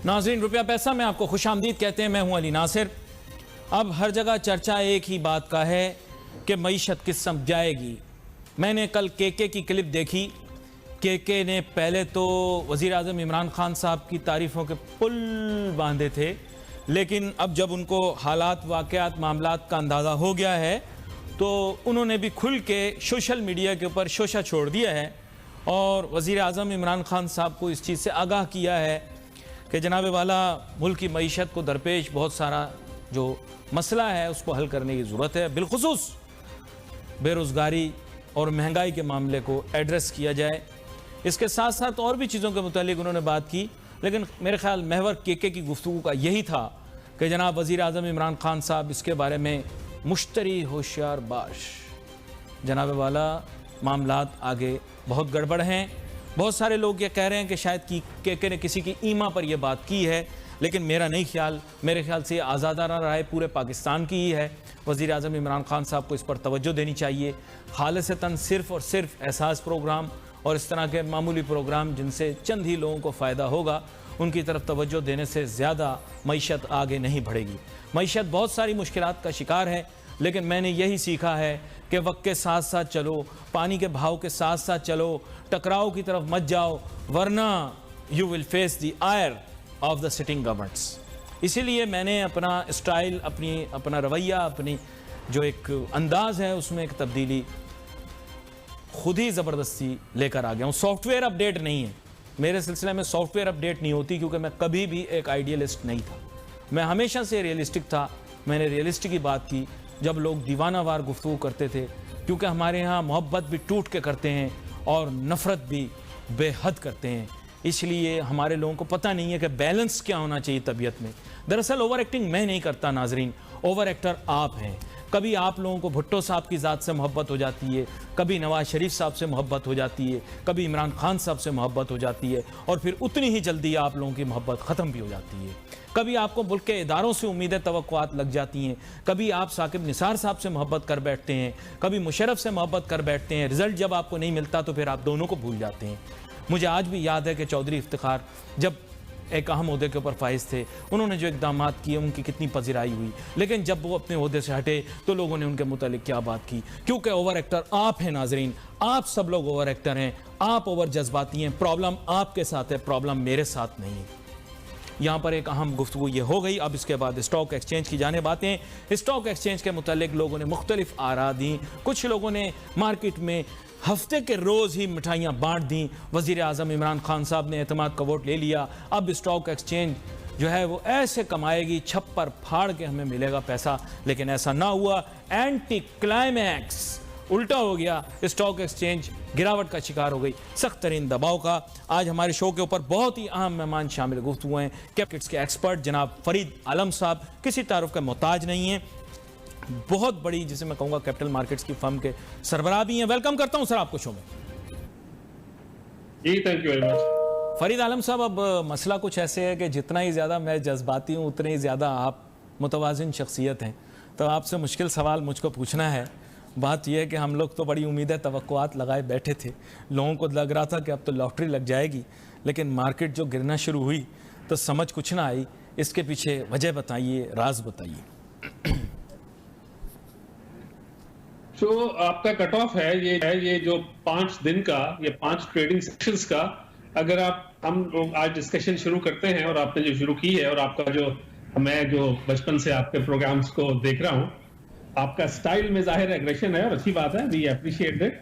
नाज़रीन, रुपया पैसा में आपको खुशामदीद कहते हैं। मैं हूं अली नासिर। अब हर जगह चर्चा एक ही बात का है कि मईशत किस समझ जाएगी। मैंने कल केके की क्लिप देखी। केके ने पहले तो वज़ीर आज़म इमरान खान साहब की तारीफ़ों के पुल बांधे थे, लेकिन अब जब उनको हालात, वाक़यात, मामलात का अंदाज़ा हो गया है तो उन्होंने भी खुल के सोशल मीडिया के ऊपर शोशा छोड़ दिया है और वज़ीर आज़म इमरान खान साहब को इस चीज़ से आगाह किया है कि जनाब वाला मुल्क की मईशत को दरपेश बहुत सारा जो मसला है उसको हल करने की ज़रूरत है। बिलखुसूस बेरोज़गारी और महंगाई के मामले को एड्रेस किया जाए। इसके साथ साथ और भी चीज़ों के मुतालिक उन्होंने बात की, लेकिन मेरे ख्याल महवर केके की गुफ्तगू का यही था कि जनाब वज़ीर आज़म इमरान खान साहब इसके बारे में मुश्तरी होशियार बाश। जनाब वाला मामलात आगे बहुत गड़बड़ हैं। बहुत सारे लोग ये कह रहे हैं कि शायद केके ने किसी की ईमा पर यह बात की है, लेकिन मेरा नहीं ख्याल। मेरे ख्याल से आज़ादाना राय पूरे पाकिस्तान की ही है। वज़ीर आज़म इमरान खान साहब को इस पर तवज्जो देनी चाहिए। खालिसतन सिर्फ़ और सिर्फ एहसास प्रोग्राम और इस तरह के मामूली प्रोग्राम जिनसे चंद ही लोगों को फ़ायदा होगा, उनकी तरफ तवज्जो देने से ज़्यादा मईशत आगे नहीं बढ़ेगी। मईशत बहुत सारी मुश्किलात का शिकार है, लेकिन मैंने यही सीखा है कि वक्त के साथ साथ चलो, पानी के भाव के साथ साथ चलो, टकराव की तरफ मत जाओ, वरना you will face the ire of the sitting governments. इसीलिए मैंने अपना स्टाइल, अपना रवैया, अपनी जो एक अंदाज़ है उसमें एक तब्दीली खुद ही ज़बरदस्ती लेकर आ गया हूँ। सॉफ्टवेयर अपडेट नहीं है मेरे सिलसिले में, सॉफ्टवेयर अपडेट नहीं होती, क्योंकि मैं कभी भी एक आइडियलिस्ट नहीं था। मैं हमेशा से रियलिस्टिक था। मैंने रियलिस्टिक की बात की जब लोग दीवानावार गुफ्तगू करते थे, क्योंकि हमारे यहाँ मोहब्बत भी टूट के करते हैं और नफ़रत भी बेहद करते हैं। इसलिए हमारे लोगों को पता नहीं है कि बैलेंस क्या होना चाहिए तबीयत में। दरअसल ओवर एक्टिंग मैं नहीं करता नाजरीन, ओवर एक्टर आप हैं। कभी आप लोगों को भुट्टो साहब की ज़ात से मोहब्बत हो जाती है, कभी नवाज शरीफ साहब से मोहब्बत हो जाती है, कभी इमरान खान साहब से मोहब्बत हो जाती है, और फिर उतनी ही जल्दी आप लोगों की मोहब्बत ख़त्म भी हो जाती है। कभी आपको मुल्क के इदारों से उम्मीदें, तवक्कुआत लग जाती हैं, कभी आप साकिब निसार साहब से मोहब्बत कर बैठते हैं, कभी मुशर्रफ से मोहब्बत कर बैठते हैं। रिज़ल्ट जब आपको नहीं मिलता तो फिर आप दोनों को भूल जाते हैं। मुझे आज भी याद है कि चौधरी इफ्तिखार जब एक अहम ओहदे के ऊपर फाइज थे, उन्होंने जो इक़दाम किए उनकी कितनी पजीराई हुई, लेकिन जब वो अपने ओहदे से हटे तो लोगों ने उनके मुतालिक क्या बात की। क्योंकि ओवर एक्टर आप हैं नाजरीन, आप सब लोग ओवर एक्टर हैं, आप ओवर जज्बाती हैं। प्रॉब्लम आपके साथ है, प्रॉब्लम मेरे साथ नहीं है। यहाँ पर एक अहम गुफ्तगू ये हो गई। अब इसके बाद स्टॉक एक्सचेंज की जाने बातें। स्टॉक एक्सचेंज के मुतालिक लोगों ने मुख्तलिफ आरा दी। कुछ लोगों ने मार्केट में हफ्ते के रोज़ ही मिठाइयाँ बांट दी। वज़ीर आज़म इमरान खान साहब ने एतमाद का वोट ले लिया। अब स्टॉक एक्सचेंज जो है वो ऐसे कमाएगी, छप्पर फाड़ के हमें मिलेगा पैसा, लेकिन ऐसा ना हुआ। एंटी क्लाइमैक्स उल्टा हो गया। स्टॉक एक्सचेंज गिरावट का शिकार हो गई, सख्त तरीन दबाव का। आज हमारे शो के ऊपर बहुत ही अहम मेहमान शामिल गुफ्तगू हैं। कैपिटल्स के एक्सपर्ट जनाब फरीद आलम साहब, किसी तारुफ का मोहताज नहीं है, बहुत बड़ी जिसे मैं कहूँगा कैपिटल मार्केट्स की फर्म के सरबराह भी हैं। वेलकम करता हूँ सर आपको शो में। जी thank you very much. Farid Alam साहब, अब मसला कुछ ऐसे है कि जितना ही ज़्यादा मैं जज्बाती हूँ उतने ही ज़्यादा आप मुतवाज़िन शख्सियत हैं, तो आपसे मुश्किल सवाल मुझको पूछना है। बात यह है कि हम लोग तो बड़ी उम्मीदें, तवक्कुआत लगाए बैठे थे, लोगों को लग रहा था कि अब तो लॉटरी लग जाएगी, लेकिन मार्केट जो गिरना शुरू हुई तो समझ कुछ ना आई। इसके पीछे वजह बताइए, राज बताइए। तो आपका कट ऑफ है ये जो 5 दिन का, ये 5 ट्रेडिंग सेशंस का, अगर हम लोग आज डिस्कशन शुरू करते हैं और आपने जो शुरू की है, और आपका जो मैं जो बचपन से आपके प्रोग्राम्स को देख रहा हूं, आपका स्टाइल में जाहिर एग्रेशन है और अच्छी बात है, वी अप्रिशिएट इट।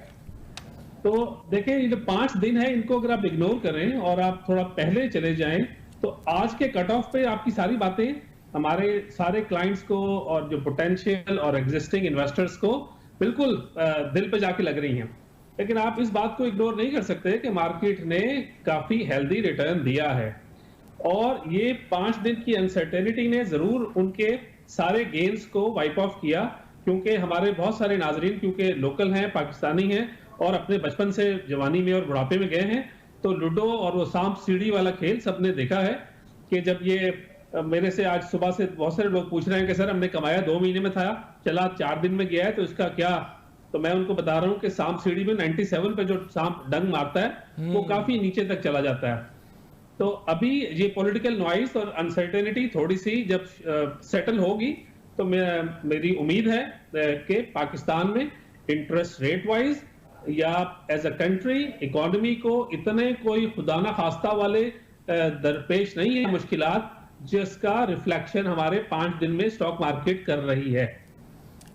तो देखिए ये जो 5 दिन है, इनको अगर आप इग्नोर करें और आप थोड़ा पहले चले जाएं, तो आज के कट ऑफ पे आपकी सारी बातें हमारे सारे क्लाइंट्स को और जो पोटेंशियल और एग्जिस्टिंग इन्वेस्टर्स को बिल्कुल दिल पे जाके लग रही हैं। लेकिन आप इस बात को इग्नोर नहीं कर सकते कि मार्केट ने काफी हेल्दी रिटर्न दिया है, और ये 5 दिन की अनसर्टेनिटी ने जरूर उनके सारे गेन्स को वाइप ऑफ किया। क्योंकि हमारे बहुत सारे नाजरीन क्योंकि लोकल हैं, पाकिस्तानी हैं, और अपने बचपन से जवानी में और बुढ़ापे में गए हैं, तो लूडो और वो सांप सीढ़ी वाला खेल सबने देखा है। कि जब ये मेरे से आज सुबह से बहुत सारे लोग पूछ रहे हैं कि सर हमने कमाया 2 महीने में था, चला 4 दिन में गया है, तो इसका क्या? तो मैं उनको बता रहा हूँ कि सांप सीढ़ी में 97 पे जो सांप डंग मारता है वो काफी नीचे तक चला जाता है। तो अभी ये पॉलिटिकल नॉइस और अनसर्टेनिटी थोड़ी सी जब सेटल होगी तो मेरी उम्मीद है कि पाकिस्तान में इंटरेस्ट रेट वाइज या एज अ कंट्री इकोनॉमी को इतने कोई खुदा ना खास्ता वाले दरपेश नहीं है मुश्किलात जिसका रिफ्लेक्शन हमारे 5 दिन में स्टॉक मार्केट कर रही है।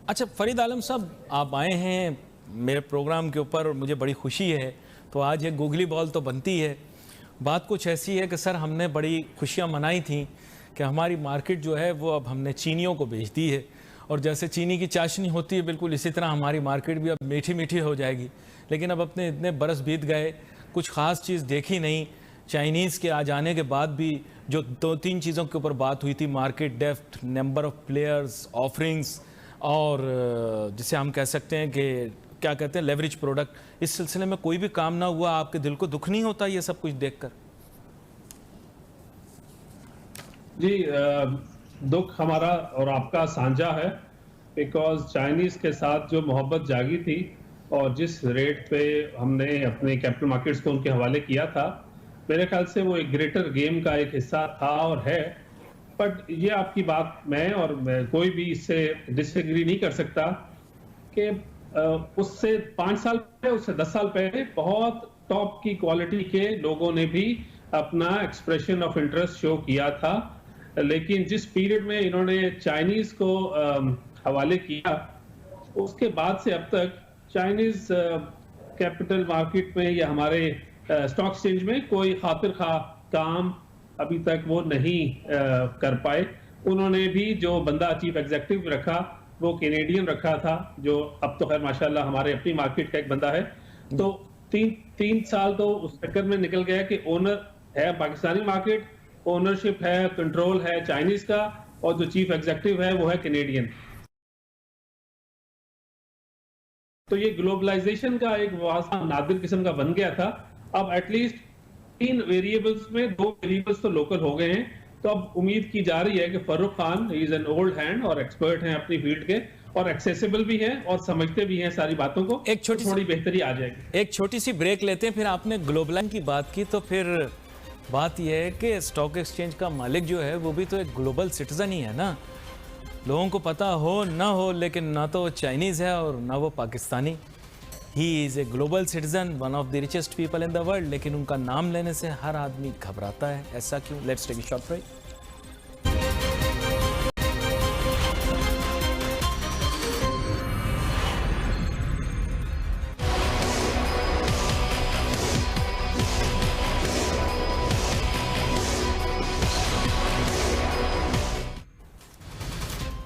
अच्छा फरीद आलम साहब, आप आए हैं मेरे प्रोग्राम के ऊपर और मुझे बड़ी खुशी है। तो आज ये गूगली बॉल तो बनती है। बात कुछ ऐसी है कि सर हमने बड़ी खुशियां मनाई थी कि हमारी मार्केट जो है वो अब हमने चीनियों को बेच दी है, और जैसे चीनी की चाशनी होती है बिल्कुल इसी तरह हमारी मार्केट भी अब मीठी मीठी हो जाएगी। लेकिन अब अपने इतने बरस बीत गए, कुछ ख़ास चीज़ देखी नहीं। चाइनीज़ के आ जाने के बाद भी जो 2-3 चीज़ों के ऊपर बात हुई थी, market depth, number of players, offerings, और जिसे हम कह सकते हैं कि क्या कहते हैं लेवरेज प्रोडक्ट, इस सिलसिले में कोई भी काम ना हुआ। आपके दिल को दुख नहीं होता ये सब कुछ देखकर? जी दुख हमारा और आपका साझा है, बिकॉज चाइनीज के साथ जो मोहब्बत जागी थी और जिस रेट पे हमने अपने कैपिटल मार्केट्स को उनके हवाले किया था, मेरे ख्याल से वो एक ग्रेटर गेम का एक हिस्सा था और है। बट ये आपकी बात मैं कोई भी इससे डिसएग्री नहीं कर सकता कि उससे 5 साल पहले, उससे 10 साल पहले बहुत टॉप की क्वालिटी के लोगों ने भी अपना एक्सप्रेशन ऑफ इंटरेस्ट शो किया था। लेकिन जिस पीरियड में इन्होंने चाइनीज को हवाले किया, उसके बाद से अब तक चाइनीज कैपिटल मार्केट में या हमारे स्टॉक एक्सचेंज में कोई खातिर खा काम अभी तक वो नहीं कर पाए। उन्होंने भी जो बंदा चीफ एग्जीक्यूटिव रखा वो कैनेडियन रखा था, जो अब तो खैर माशाल्लाह हमारे अपनी मार्केट का एक बंदा है। तो तीन साल तो उस चक्कर में निकल गया कि ओनर है पाकिस्तानी मार्केट, ओनरशिप है, कंट्रोल है चाइनीज का, और जो चीफ एग्जीक्यूटिव है वो है कैनेडियन। तो ये ग्लोबलाइजेशन का एक वास्ता नादिर किस्म का बन गया था। अब एटलीस्ट 3 वेरिएबल्स में 2 वेरिएबल्स तो लोकल हो गए हैं। तो अब उम्मीद की जा रही है कि Farrukh Khan is an old hand और एक्सपर्ट हैं अपनी फील्ड के, और एक्सेसिबल भी हैं और समझते भी हैं सारी बातों को। एक छोटी थोड़ी बेहतरी आ जाएगी। एक छोटी सी ब्रेक लेते हैं, फिर आपने ग्लोबलाइजेशन की बात की, तो फिर बात यह है कि स्टॉक एक्सचेंज का मालिक जो है वो भी तो एक ग्लोबल सिटीजन ही है ना। लोगों को पता हो ना हो, लेकिन ना तो वो चाइनीज़ है और ना वो Pakistani. He is a global citizen, one of the richest people in the world, लेकिन उनका नाम लेने से हर आदमी घबराता है। ऐसा क्यों? Let's take a short break.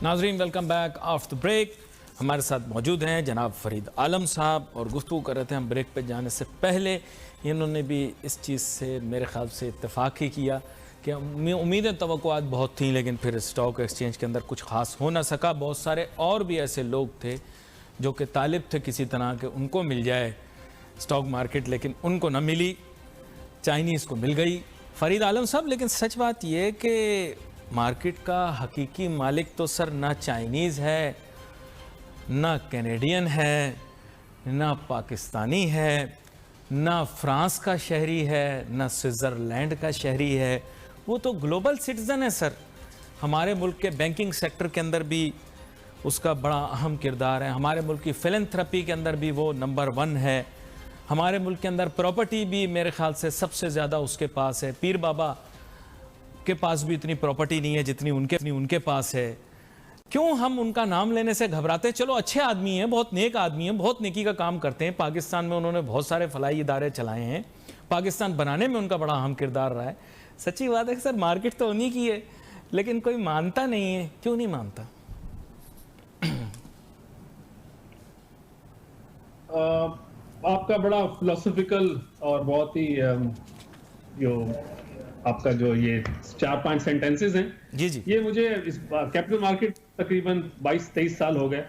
नाजरीन, वेलकम बैक आफ्टर ब्रेक। हमारे साथ मौजूद हैं जनाब फरीद आलम साहब, और गुफ्तगू कर रहे थे हम ब्रेक पे जाने से पहले। इन्होंने भी इस चीज़ से मेरे ख्याल से इत्तेफाक ही किया कि उम्मीदें तवक्कुआत बहुत थी, लेकिन फिर स्टॉक एक्सचेंज के अंदर कुछ ख़ास हो ना सका। बहुत सारे और भी ऐसे लोग थे जो कि तालिब थे किसी तरह के उनको मिल जाए स्टॉक मार्केट, लेकिन उनको न मिली। चाइनीज़ को मिल गई फरीद आलम साहब। लेकिन सच बात यह कि मार्केट का हकीकी मालिक तो सर ना चाइनीज़ है, ना कैनेडियन है, ना पाकिस्तानी है, ना फ्रांस का शहरी है, ना स्विट्ज़रलैंड का शहरी है। वो तो ग्लोबल सिटीज़न है सर। हमारे मुल्क के बैंकिंग सेक्टर के अंदर भी उसका बड़ा अहम किरदार है। हमारे मुल्क की फिलैंथ्रोपी के अंदर भी वो नंबर 1 है। हमारे मुल्क के अंदर प्रॉपर्टी भी मेरे ख्याल से सबसे ज़्यादा उसके पास है। पीर बाबा के पास भी इतनी प्रॉपर्टी नहीं है जितनी उनके पास है। क्यों हम उनका नाम लेने से घबराते हैं? चलो अच्छे आदमी हैं, बहुत नेक आदमी हैं, बहुत नेकी का काम करते हैं। पाकिस्तान में उन्होंने बहुत सारे फलाई इदारे चलाए हैं, पाकिस्तान बनाने में उनका बड़ा अहम किरदार रहा है। सच्ची बात है कि सर मार्केट तो उन्हीं की है, लेकिन कोई मानता नहीं है। क्यों नहीं मानता? आपका बड़ा फिलोसफिकल और बहुत ही जो आपका जो ये 4-5 सेंटेंसेस हैं, जी जी, ये मुझे इस कैपिटल मार्केट तकरीबन 22-23 साल हो गए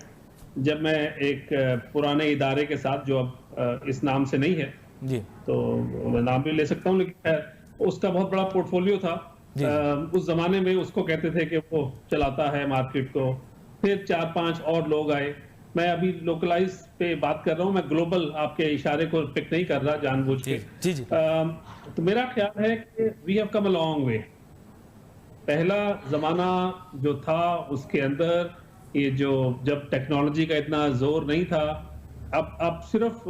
जब मैं एक पुराने इदारे के साथ, जो अब इस नाम से नहीं है जी, तो मैं नाम भी ले सकता हूँ, लेकिन उसका बहुत बड़ा पोर्टफोलियो था। उस जमाने में उसको कहते थे कि वो चलाता है मार्केट को। फिर 4-5 और लोग आए, मैं अभी लोकलाइज पे बात कर रहा हूं, मैं ग्लोबल आपके इशारे को पिक नहीं कर रहा जानबूझ के। जी जी। तो मेरा ख्याल है कि we have come a long way. पहला जमाना जो था उसके अंदर ये जो जब टेक्नोलॉजी का इतना जोर नहीं था, अब सिर्फ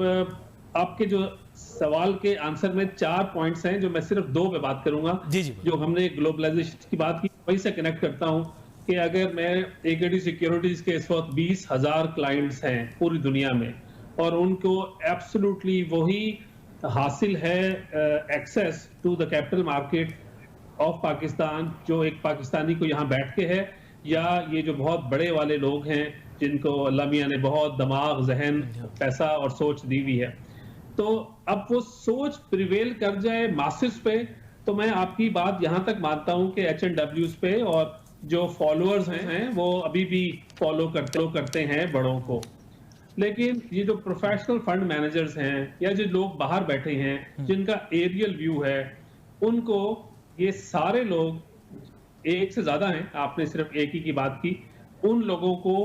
आपके जो सवाल के आंसर में 4 पॉइंट्स हैं जो मैं सिर्फ 2 पे बात करूंगा। जी जी। जो हमने ग्लोबलाइजेशन की बात की वही से कनेक्ट करता हूं कि अगर मैं एकेडी सिक्योरिटीज के इस वक्त 20,000 क्लाइंट्स हैं पूरी दुनिया में और उनको एब्सोल्युटली वही हासिल है access to the capital market of Pakistan जो एक पाकिस्तानी को यहाँ बैठ के है, या ये जो बहुत बड़े वाले लोग हैं जिनको अल्लाह मियां ने बहुत दिमाग, जहन, पैसा और सोच दी हुई है, तो अब वो सोच प्रिवेल कर जाए मासिस पे, तो मैं आपकी बात यहां तक मानता हूं कि H&Ws पे और जो फॉलोअर्स हैं वो अभी भी फॉलो करते हैं बड़ों को। लेकिन ये जो प्रोफेशनल फंड मैनेजर्स हैं या जो लोग बाहर बैठे हैं जिनका एरियल व्यू है, उनको ये सारे लोग, एक से ज्यादा हैं, आपने सिर्फ एक ही की बात की, उन लोगों को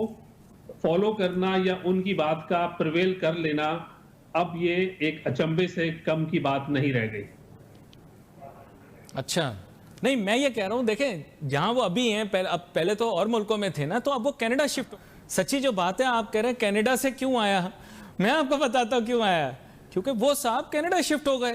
फॉलो करना या उनकी बात का प्रिवेल कर लेना अब ये एक अचंभे से कम की बात नहीं रह गई। अच्छा, नहीं मैं ये कह रहा हूं, देखें जहां वो अभी हैं, पहले तो और मुल्कों में थे ना, तो अब वो कनाडा शिफ्ट। सच्ची जो बात है, आप कह रहे हैं कनाडा से क्यों आया, मैं आपको बताता हूं क्यों आया। क्योंकि वो साहब कनाडा शिफ्ट हो गए।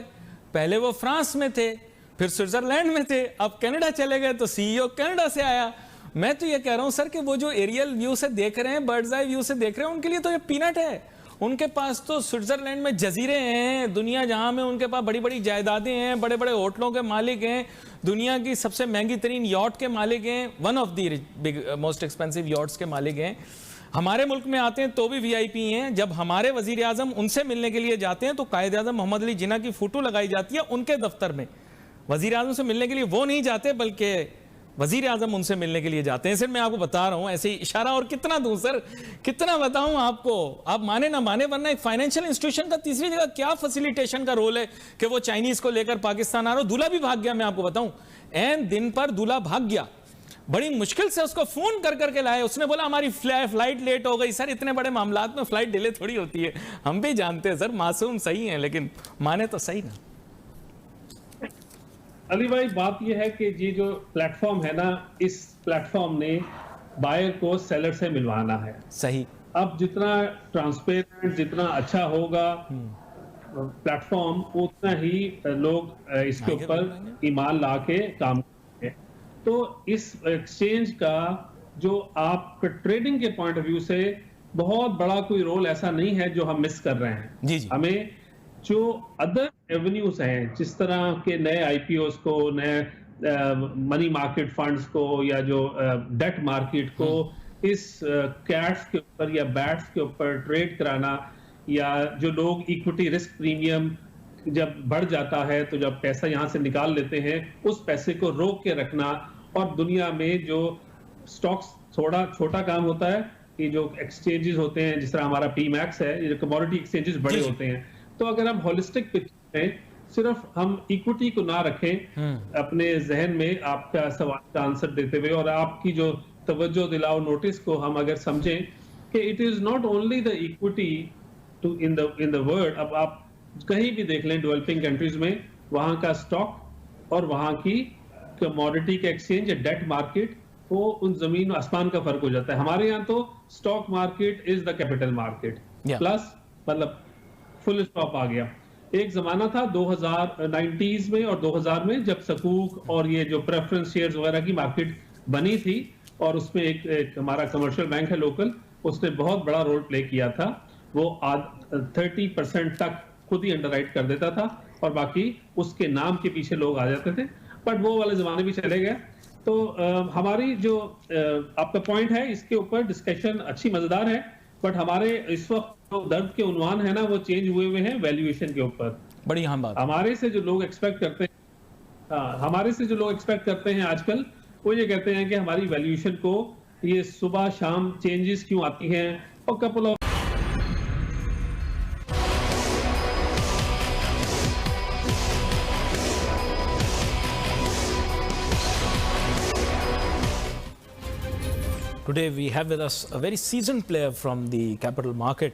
पहले वो फ्रांस में थे, फिर स्विट्जरलैंड में थे, अब कनाडा चले गए, तो सीईओ कनाडा से आया। मैं तो ये कह रहा हूं सर कि वो जो एरियल व्यू से देख रहे हैं, बर्ड्स आई व्यू से देख रहे हैं, उनके लिए तो ये पीनट है। उनके पास तो स्विट्जरलैंड में जजीरे हैं, दुनिया जहां में उनके पास बड़ी बड़ी जायदादें हैं, बड़े बड़े होटलों के मालिक हैं, दुनिया की सबसे महंगी तरीन यॉट के मालिक हैं, one of the big most expensive yachts के मालिक हैं। हमारे मुल्क में आते हैं तो भी वीआईपी हैं। जब हमारे वजीर आजम उनसे मिलने के लिए जाते हैं तो कायद आजम मोहम्मद अली जिन्ना की फोटो लगाई जाती है उनके दफ्तर में। वजीर आजम से मिलने के लिए वो नहीं जाते, बल्कि वजीर आजम उनसे मिलने के लिए जाते हैं। सिर्फ मैं आपको बता रहा हूं, ऐसे ही इशारा, और कितना दूं सर, कितना बताऊं आपको, आप माने ना माने, वरना एक फाइनेंशियल इंस्टीट्यूशन का तीसरी जगह क्या फैसिलिटेशन का रोल है कि वो चाइनीज को लेकर पाकिस्तान आ रहा हो। दूल्हा भी भाग गया, मैं आपको बताऊं, एन दिन पर दूल्हा भाग गया, बड़ी मुश्किल से उसको फोन कर करके लाए। उसने बोला हमारी फ्लाइट लेट हो गई। सर इतने बड़े मामलात में फ्लाइट डिले थोड़ी होती है, हम भी जानते हैं सर, मासूम सही है, लेकिन माने तो सही ना। अली भाई, बात यह है कि ये जो प्लेटफॉर्म है ना, इस प्लेटफॉर्म ने बायर को सेलर से मिलवाना है। सही। अब जितना ट्रांसपेरेंट, जितना अच्छा होगा प्लेटफॉर्म, उतना ही लोग इसके ऊपर ईमान ला के काम करेंगे। तो इस एक्सचेंज का जो आप ट्रेडिंग के पॉइंट ऑफ व्यू से बहुत बड़ा कोई रोल ऐसा नहीं है जो हम मिस कर रहे हैं। जी जी। हमें जो अदर एवेन्यूज हैं, जिस तरह के नए आईपीओस को, नए मनी मार्केट फंड्स को, या जो डेट मार्केट को इस कैट्स के ऊपर या बैट्स के ऊपर ट्रेड कराना, या जो लोग इक्विटी रिस्क प्रीमियम जब बढ़ जाता है तो जब पैसा यहां से निकाल लेते हैं, उस पैसे को रोक के रखना। और दुनिया में जो स्टॉक्स थोड़ा छोटा काम होता है कि जो एक्सचेंजेस होते हैं, जिस तरह हमारा पीमैक्स है, ये कमोडिटी एक्सचेंजेस बड़े होते हैं। तो अगर हम होलिस्टिक पिक्चर में सिर्फ हम इक्विटी को ना रखें अपने जहन में, आपका सवाल का आंसर देते हुए, और आपकी जो तवज्जो दिलाओ नोटिस को हम अगर समझें कि it is not only the equity to in the world. अब आप कहीं भी देख लें डेवलपिंग कंट्रीज में, वहां का स्टॉक और वहां की कमोडिटी का एक्सचेंज या डेट मार्केट, वो उन जमीन आसमान का फर्क हो जाता है। हमारे यहाँ तो stock market is the capital market plus, मतलब फुल स्टॉप आ गया। एक जमाना था 2090s में और 2000 में, जब सकूक और ये जो प्रेफरेंस शेयर्स वगैरह की मार्केट बनी थी, और उसमें एक हमारा कमर्शियल बैंक है लोकल, उसने बहुत बड़ा रोल प्ले किया था। वो 30% तक खुद ही अंडरराइट कर देता था और बाकी उसके नाम के पीछे लोग आ जाते थे। बट वो वाले जमाने भी चले गए। तो हमारी जो आपका पॉइंट है, इसके ऊपर डिस्कशन अच्छी मजेदार है, बट हमारे इस वक्त जो दर्द के उन्वान है ना, वो चेंज हुए हैं वैल्यूएशन के ऊपर। बड़ी अहम बात। हमारे से जो लोग एक्सपेक्ट करते हैं, हमारे से जो लोग एक्सपेक्ट करते हैं आजकल, वो ये कहते हैं कि हमारी वैल्यूएशन को ये सुबह शाम चेंजेस क्यों आती हैं, और couple of Today we have with us a very seasoned player from the capital market.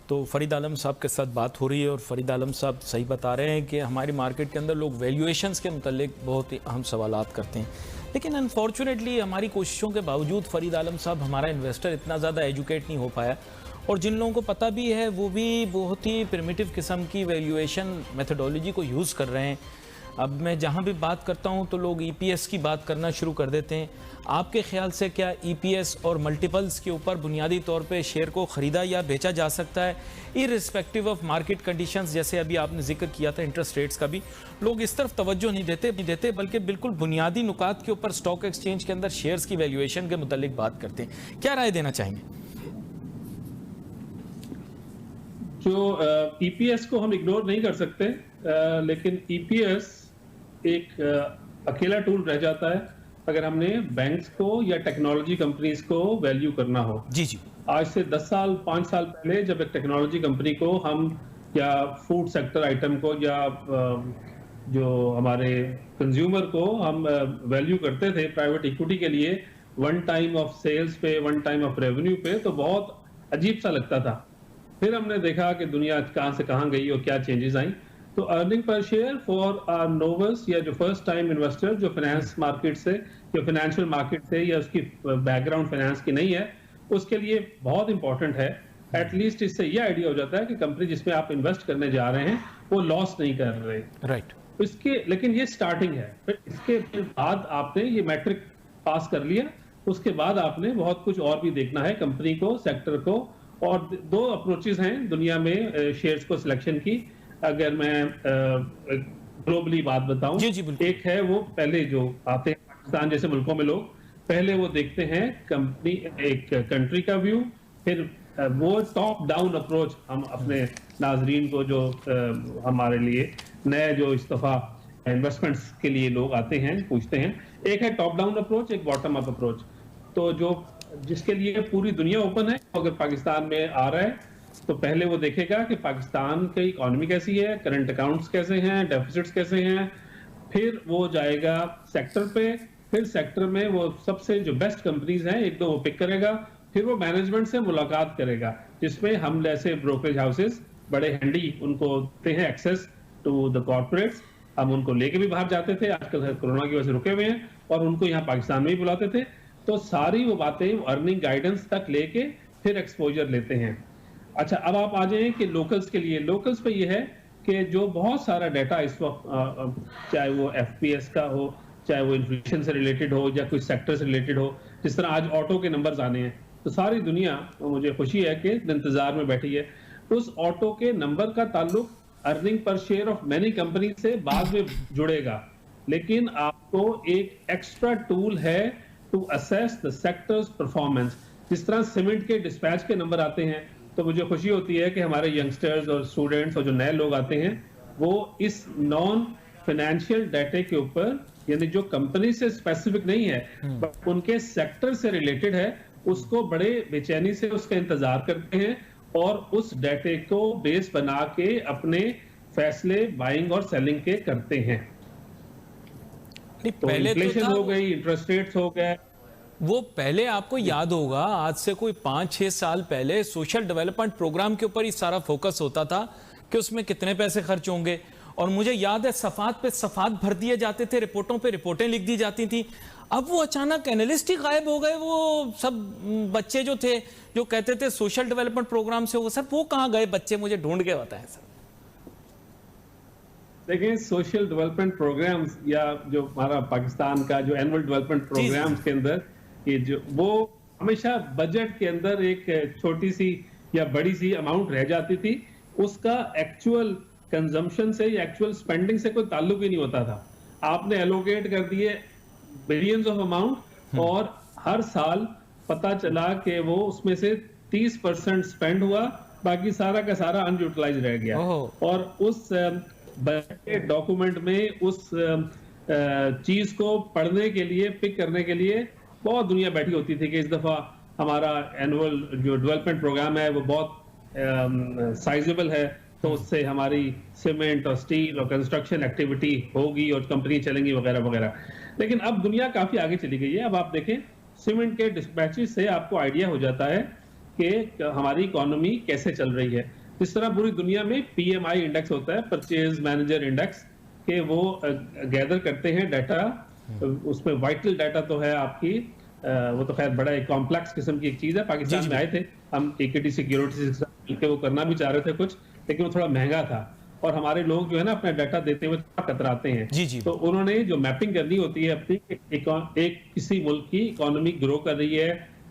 तो फरीद आलम साहब के साथ बात हो रही है और फरीद आलम साहब सही बता रहे हैं कि हमारी मार्केट के अंदर लोग वैल्यूएशंस के मुतालिक बहुत ही अहम सवालात करते हैं, लेकिन अनफॉर्चुनेटली हमारी कोशिशों के बावजूद फरीद आलम साहब हमारा इन्वेस्टर इतना ज़्यादा एजुकेट नहीं हो पाया, और जिन लोगों को पता भी है वो भी बहुत ही प्रिमिटिव किस्म की वैल्यूएशन मेथडोलॉजी को यूज़ कर रहे हैं। अब मैं जहाँ भी बात करता हूँ तो लोग ईपीएस की बात करना शुरू कर देते हैं। आपके ख्याल से क्या ईपीएस और मल्टीपल्स के ऊपर बुनियादी तौर पे शेयर को ख़रीदा या बेचा जा सकता है इर्रिस्पेक्टिव ऑफ मार्केट कंडीशंस? जैसे अभी आपने जिक्र किया था इंटरेस्ट रेट्स का भी, लोग इस तरफ तवज्जो नहीं देते बल्कि बिल्कुल बुनियादी नुकात के ऊपर स्टॉक एक्सचेंज के अंदर शेयर्स की वैल्यूएशन के मुतालिक बात करते हैं। क्या राय देना चाहेंगे? जो ईपीएस को हम इग्नोर नहीं कर सकते, लेकिन ईपीएस एक अकेला टूल रह जाता है अगर हमने बैंक्स को या टेक्नोलॉजी कंपनीज को वैल्यू करना हो। जी जी। आज से 10 साल 5 साल पहले जब एक टेक्नोलॉजी कंपनी को हम या फूड सेक्टर आइटम को या जो हमारे कंज्यूमर को हम वैल्यू करते थे प्राइवेट इक्विटी के लिए, वन टाइम ऑफ सेल्स पे, वन टाइम ऑफ रेवेन्यू पे, तो बहुत अजीब सा लगता था। फिर हमने देखा कि दुनिया कहां से कहां गई और क्या चेंजेस आई। तो अर्निंग पर शेयर फॉर नोवर्स या जो फर्स्ट टाइम इन्वेस्टर जो फाइनेंस मार्केट से, जो फाइनेंशियल मार्केट से या उसकी बैकग्राउंड फाइनेंस की नहीं है, उसके लिए बहुत इंपॉर्टेंट है। एटलीस्ट इससे ये आइडिया हो जाता है कि कंपनी जिसमें आप इन्वेस्ट करने जा रहे हैं वो लॉस नहीं कर रहे। राइट। इसके लेकिन ये स्टार्टिंग है। फिर इसके बाद आपने ये मैट्रिक पास कर लिया, उसके बाद आपने बहुत कुछ और भी देखना है कंपनी को, सेक्टर को। और दो अप्रोचेस हैं दुनिया में शेयर्स को सिलेक्शन की। अगर मैं ग्लोबली बात बताऊं, एक है वो पहले जो आते हैं पाकिस्तान जैसे मुल्कों में, लोग पहले वो देखते हैं कंपनी, एक कंट्री का व्यू, फिर वो टॉप डाउन अप्रोच हम अपने नाजरीन को, जो हमारे लिए नए जो इस दफा इन्वेस्टमेंट्स के लिए लोग आते हैं, पूछते हैं। एक है टॉप डाउन अप्रोच, एक बॉटम अप अप्रोच। तो जो जिसके लिए पूरी दुनिया ओपन है, अगर पाकिस्तान में आ रहा है तो पहले वो देखेगा कि पाकिस्तान की इकोनॉमी कैसी है, करंट अकाउंट्स कैसे हैं, डेफिसिट्स कैसे हैं। फिर वो जाएगा सेक्टर पे, फिर सेक्टर में वो सबसे जो बेस्ट कंपनीज हैं एक दो वो पिक करेगा। फिर वो मैनेजमेंट से मुलाकात करेगा, जिसमें हम जैसे ब्रोकरेज हाउसेस बड़े हैंडी उनको देते हैं एक्सेस टू द कॉर्पोरेट्स। हम उनको लेके भी बाहर जाते थे, आजकल कोरोना की वजह से रुके हुए हैं, और उनको यहाँ पाकिस्तान में ही बुलाते थे। तो सारी वो बातें अर्निंग गाइडेंस तक लेके फिर एक्सपोजर लेते हैं। अच्छा, अब आप आ जाएं कि लोकल्स के लिए। लोकल्स पे ये है कि जो बहुत सारा डाटा इस वक्त, चाहे वो एफपीएस का हो, चाहे वो इन्फ्लेशन से रिलेटेड हो या कुछ सेक्टर से रिलेटेड हो, जिस तरह आज ऑटो के नंबर्स आने हैं, तो सारी दुनिया, मुझे खुशी है कि इंतजार में बैठी है। उस ऑटो के नंबर का ताल्लुक earning per share of many company से बाद में जुड़ेगा, लेकिन आपको एक एक्स्ट्रा टूल है to assess the sectors performance. जिस तरह सीमेंट के डिस्पैच के नंबर आते हैं, तो मुझे खुशी होती है कि हमारे यंगस्टर्स और स्टूडेंट्स और जो नए लोग आते हैं वो इस नॉन फाइनेंशियल डाटा के ऊपर, यानी जो कंपनी से स्पेसिफिक नहीं है बट उनके सेक्टर से रिलेटेड है, उसको बड़े बेचैनी से उसका इंतजार करते हैं और उस डाटे को बेस बना के अपने फैसले बाइंग और सेलिंग के करते हैं। तो इन्फ्लेशन हो गई, इंटरेस्ट रेट्स हो गए। वो पहले आपको याद होगा, आज से कोई 5-6 साल पहले सोशल डेवलपमेंट प्रोग्राम के ऊपर ही सारा फोकस होता था कि उसमें कितने पैसे खर्च होंगे, और मुझे याद है सफात पे सफात भर दिए जाते थे, रिपोर्टों पे रिपोर्टें लिख दी जाती थी। अब वो अचानक एनालिस्ट ही गायब हो गए। वो सब बच्चे जो थे जो कहते थे सोशल डेवलपमेंट प्रोग्राम से, वो सर वो कहाँ गए बच्चे? मुझे ढूंढ के बताएं सर। देखिए, सोशल डेवलपमेंट प्रोग्राम्स या जो हमारा पाकिस्तान का जो एनुअल डेवलपमेंट प्रोग्राम्स के अंदर ये जो वो हमेशा बजट के अंदर एक छोटी सी या बड़ी सी अमाउंट रह जाती थी, उसका एक्चुअल कंजम्पशन से या एक्चुअल स्पेंडिंग से कोई ताल्लुक ही नहीं होता था। आपने एलोकेट कर दिए बिलियंस ऑफ अमाउंट, और हर साल पता चला कि वो उसमें से 30% स्पेंड हुआ, बाकी सारा का सारा अनयूटिलाइज रह गया। और उस बजट डॉक्यूमेंट में उस चीज को पढ़ने के लिए, पिक करने के लिए बहुत दुनिया बैठी होती थी कि इस दफा हमारा एनुअल जो डेवलपमेंट प्रोग्राम है वो बहुत साइजेबल है, तो उससे हमारी सीमेंट और स्टील और कंस्ट्रक्शन एक्टिविटी होगी और कंपनी चलेंगी वगैरह वगैरह। लेकिन अब दुनिया काफी आगे चली गई है। अब आप देखें सीमेंट के डिस्पैचेस से आपको आइडिया हो जाता है कि हमारी इकोनॉमी कैसे चल रही है। इस तरह पूरी दुनिया में PMI इंडेक्स होता है, परचेज मैनेजर इंडेक्स, के वो गैदर करते हैं डाटा। उसमें वाइटल डाटा तो है आपकी, वो तो खैर बड़ा एक कॉम्प्लेक्स किस्म की एक चीज है। पाकिस्तान में आए थे हम, AKT सिक्योरिटीज के साथ मिलकर वो करना भी चाह रहे थे कुछ, लेकिन वो थोड़ा महंगा था और हमारे लोग जो है ना अपना डाटा देते हुए थोड़ा कतराते हैं। जी जी। तो उन्होंने जो मैपिंग करनी होती है अपनी, एक किसी मुल्क की इकोनॉमी ग्रो कर रही है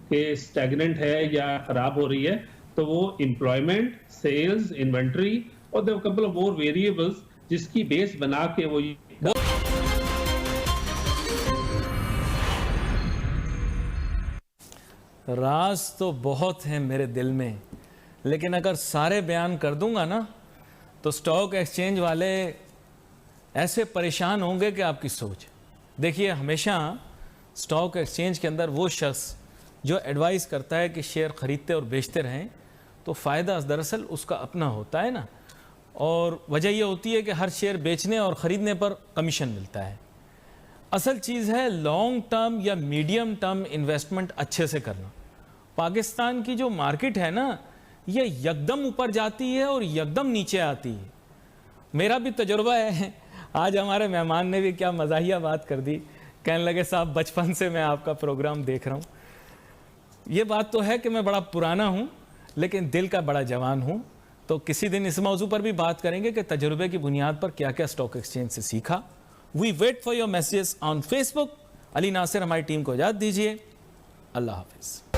कि स्टैग्नेंट है या खराब हो रही है, तो वो एम्प्लॉयमेंट, सेल्स, इन्वेंट्री और the couple of more variables जिसकी बेस बना के वो राज तो बहुत है मेरे दिल में, लेकिन अगर सारे बयान कर दूंगा ना तो स्टॉक एक्सचेंज वाले ऐसे परेशान होंगे कि आपकी सोच। देखिए, हमेशा स्टॉक एक्सचेंज के अंदर वो शख्स जो एडवाइस करता है कि शेयर खरीदते और बेचते रहें, तो फ़ायदा दरअसल उसका अपना होता है ना, और वजह यह होती है कि हर शेयर बेचने और ख़रीदने पर कमीशन मिलता है। असल चीज़ है लॉन्ग टर्म या मीडियम टर्म इन्वेस्टमेंट अच्छे से करना। पाकिस्तान की जो मार्केट है ना, ये यकदम ऊपर जाती है और यकदम नीचे आती है। मेरा भी तजुर्बा है। आज हमारे मेहमान ने भी क्या मज़ाहिया बात कर दी, कहने लगे साहब बचपन से मैं आपका प्रोग्राम देख रहा हूँ। ये बात तो है कि मैं बड़ा पुराना हूँ लेकिन दिल का बड़ा जवान हूँ। तो किसी दिन इस मौजू पर भी बात करेंगे कि तजुर्बे की बुनियाद पर क्या क्या स्टॉक एक्सचेंज से सीखा। We wait for your messages on Facebook. Ali Nasir हमारी टीम को इजाज़त दीजिए। अल्लाह हाफिज़।